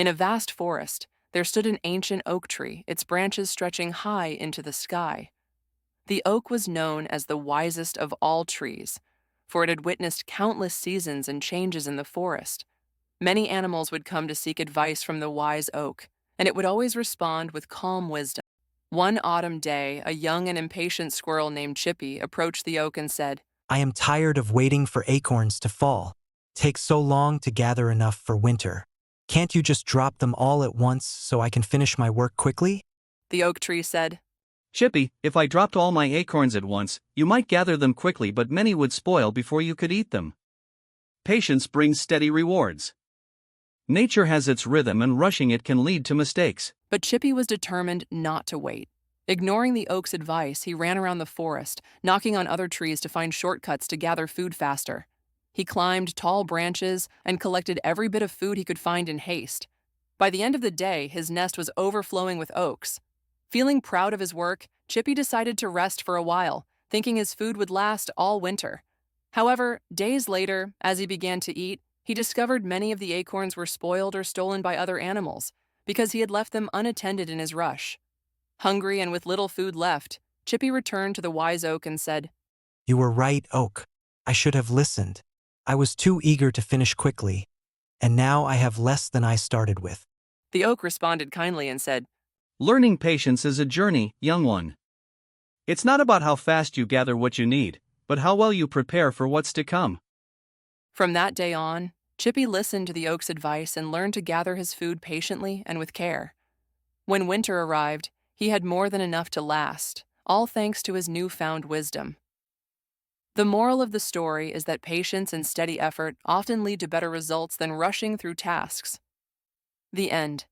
In a vast forest, there stood an ancient oak tree, its branches stretching high into the sky. The oak was known as the wisest of all trees, for it had witnessed countless seasons and changes in the forest. Many animals would come to seek advice from the wise oak, and it would always respond with calm wisdom. One autumn day, a young and impatient squirrel named Chippy approached the oak and said, I am tired of waiting for acorns to fall. It takes so long to gather enough for winter. Can't you just drop them all at once so I can finish my work quickly? The oak tree said, Chippy, if I dropped all my acorns at once, you might gather them quickly, but many would spoil before you could eat them. Patience brings steady rewards. Nature has its rhythm, and rushing it can lead to mistakes. But Chippy was determined not to wait. Ignoring the oak's advice, he ran around the forest, knocking on other trees to find shortcuts to gather food faster. He climbed tall branches and collected every bit of food he could find in haste. By the end of the day, his nest was overflowing with oaks. Feeling proud of his work, Chippy decided to rest for a while, thinking his food would last all winter. However, days later, as he began to eat, he discovered many of the acorns were spoiled or stolen by other animals because he had left them unattended in his rush. Hungry and with little food left, Chippy returned to the wise oak and said, You were right, Oak. I should have listened. I was too eager to finish quickly, and now I have less than I started with. The oak responded kindly and said, Learning patience is a journey, young one. It's not about how fast you gather what you need, but how well you prepare for what's to come. From that day on, Chippy listened to the oak's advice and learned to gather his food patiently and with care. When winter arrived, he had more than enough to last, all thanks to his newfound wisdom. The moral of the story is that patience and steady effort often lead to better results than rushing through tasks. The end.